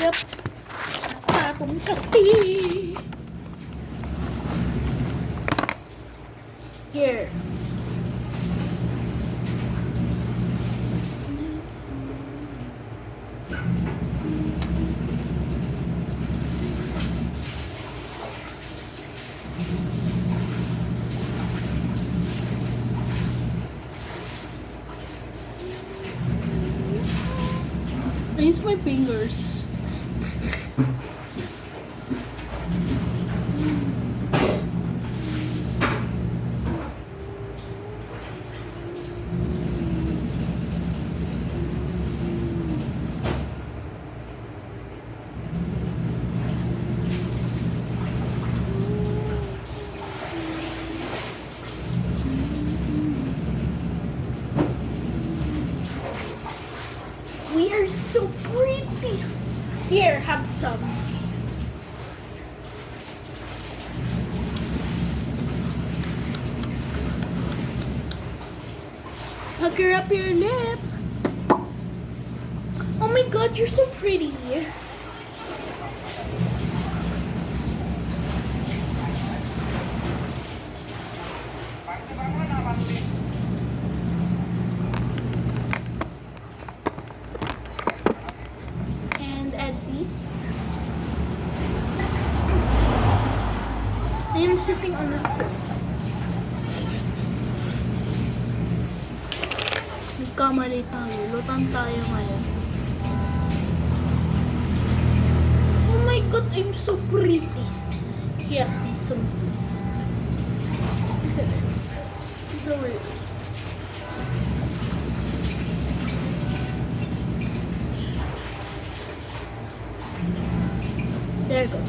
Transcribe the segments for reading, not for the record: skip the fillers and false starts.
Yep. Akong kape. Here. I use my fingers. We are so pretty. Here, have some. Pucker up your lips. Oh my god, you're so pretty. And add this. I am sitting on the stove. Nagkamali tayo. Lutang tayo ngayon. Oh my god, I'm so pretty. Here, have some. So weird. There you go.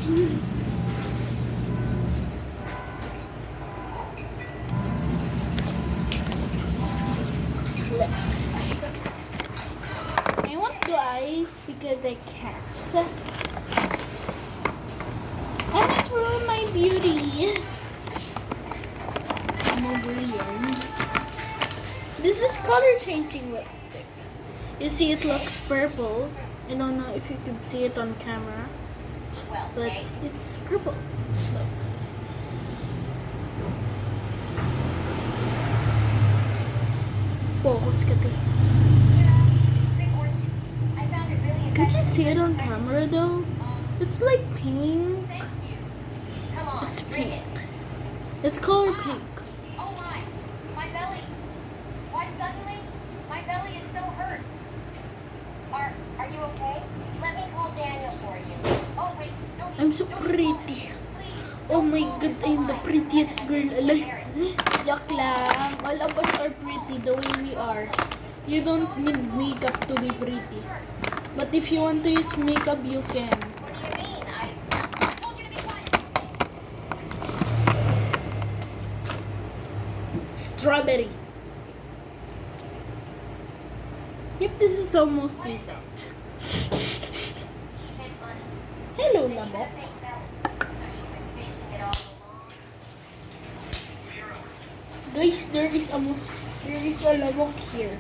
Lips. I want the eyes because I can't. I might ruin my beauty. I'm over here. This is color changing lipstick. You see it looks purple. I don't know if you can see it on camera. But it's purple. Look. Focus ka tayo. Could you see it on camera though? It's like pink. It's pink. It's color pink. Oh my belly. Why suddenly? My belly is so hurt. Are you okay? Let me call Daniel for you. Oh wait, no. I'm so pretty. Oh my god, I'm the prettiest girl alive. Joke lang. All of us are pretty the way we are. You don't need makeup to be pretty. But if you want to use makeup, you can. What do you mean? I told you to be quiet. Strawberry. Yep, this is almost result. She hid money. Hello, Then you Labo. had a fake belly. So she was faking it all along. Guys, there is a lamok here.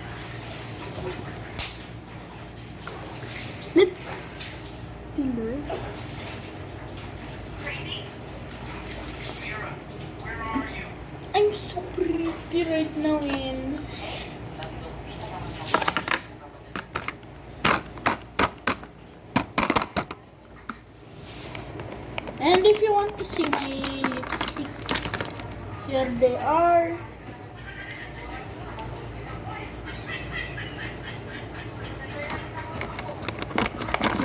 Let's steal her. Crazy? Mira, where are you? I'm so pretty right now, in. And if you want to see my lipsticks, here they are.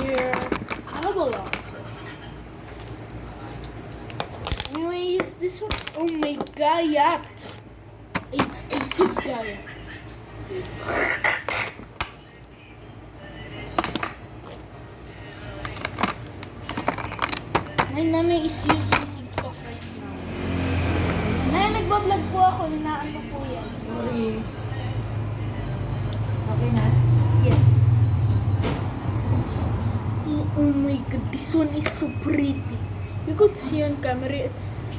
Here, I have a lot. Anyways, this one, oh my god, I said god. My nanay is using TikTok right now. Nanay, nagbablog po ako. Hinaan ko po yan. Sorry. Okay na? Yes. Oh my god, this one is so pretty. You could see on camera, it's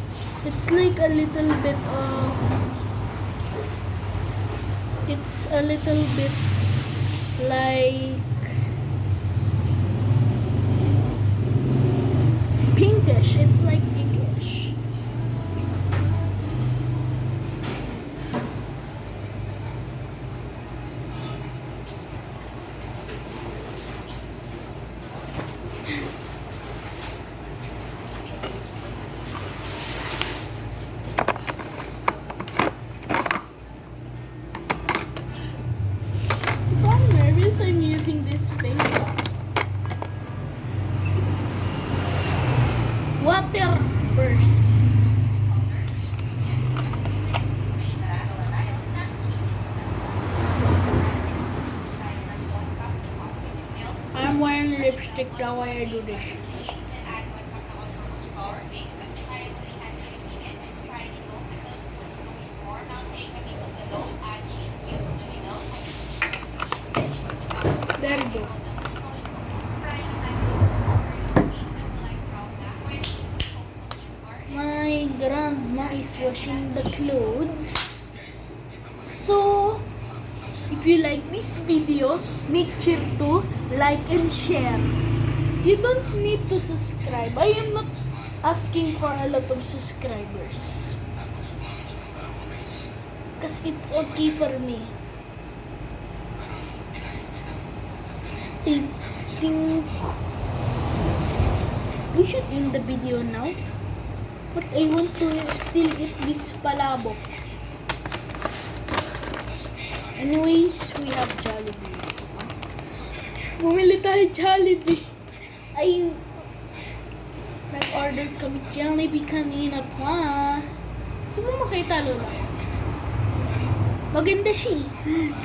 like a little bit of... It's a little bit like... strict now why I do this. There you go. My grandma is washing the clothes. So, if you like this video, make sure to like and share. You don't need to subscribe. I am not asking for a lot of subscribers. Because it's okay for me. I think we should end the video now. But I want to still eat this palabok. Anyways, we have Jollibee. Bumili tayo Jollibee. Ay, nag-order kami Jollibee kanina pa. Gusto mo makita, Lola? Maganda siya.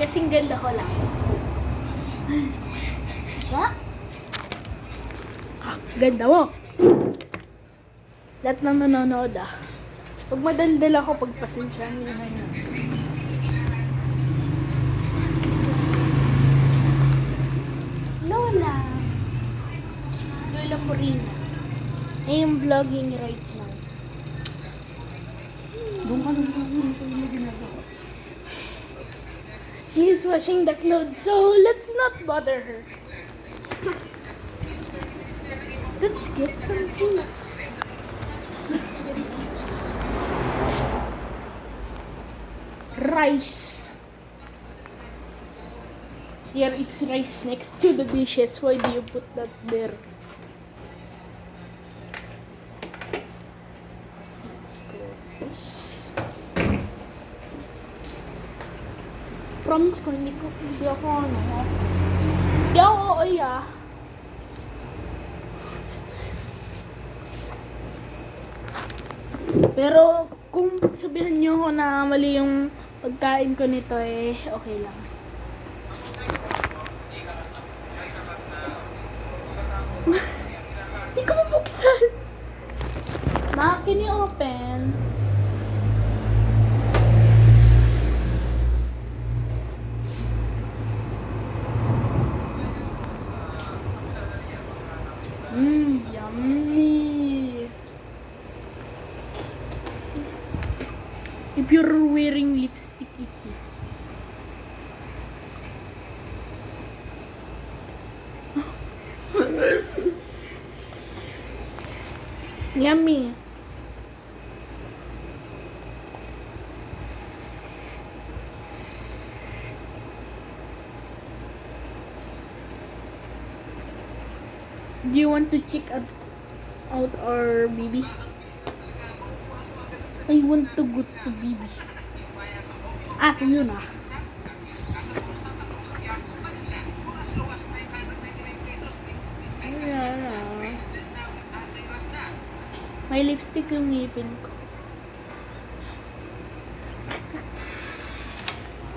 Kasing ganda ko lang. Ha? Ganda mo. Lahat ng nanonood Pag madaldal ako, pagpasensyahan nyo na yun. Lola Purina. I am vlogging right now. Doon ka lang sa inyo ginagawa. She is washing the clothes, so let's not bother her. Let's get some juice. Let's get juice. Rice. Here is rice next to the dishes. Why do you put that there? Let's go this. Promise ko, hindi ako ooy Pero kung sabihan niyo ako na mali yung pagkain ko nito okay lang. Hindi ko mabuksan. Ma, can you open? Yummy. If you're wearing lipstick, it is. Yummy. Do you want to check out our baby? I want to go to baby. So yun May lipstick yung ngipin ko.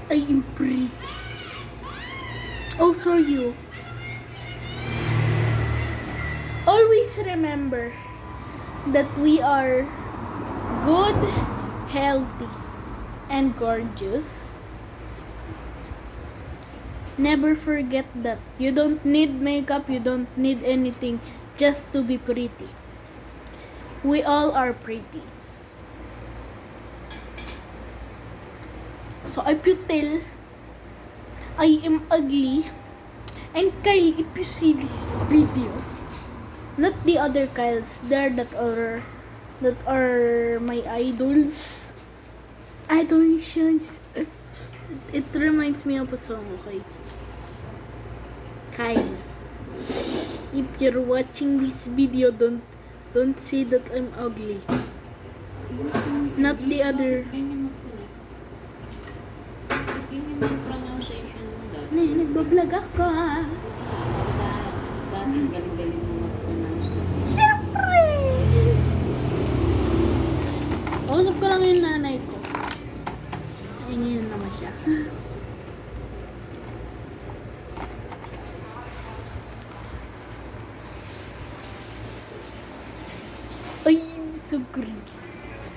I am pretty. Also you. Always remember that we are good, healthy, and gorgeous. Never forget that you don't need makeup, you don't need anything just to be pretty. We all are pretty. So if you tell I am ugly, and Kyle, if you see this video, not the other Kyles, there that are my idols. Idolations. It reminds me of a song, okay? Kyle, if you're watching this video, don't say that I'm ugly. Not the other. Ganyan magsulat. Ganyan yung pronunciation mo dati. Nagbablog ako. Dati galing-galing mo mag-pronounce. Siyempre! Kausap ko lang yung nanay ko. Ay, ngayon naman siya. So gross.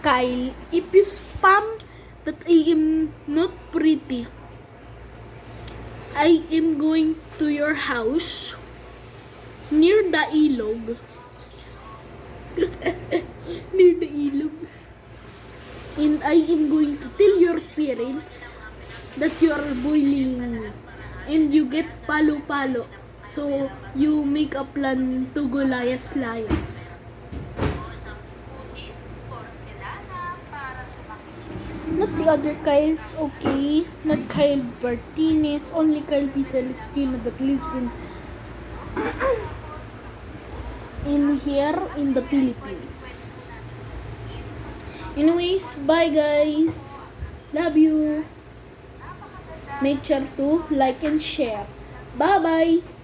Kyle, if you spam that I am not pretty, I am going to your house near the ilog. Near the ilog. And I am going to tell your parents that you are bullying me. And you get palo-palo. So, you make a plan to go layas-layas. Not the other Kyles, okay? Not Kyle Martinez, only Kyle Pisalesquino that lives in here in the Philippines. Anyways, bye guys. Love you. Make sure to like and share. Bye bye.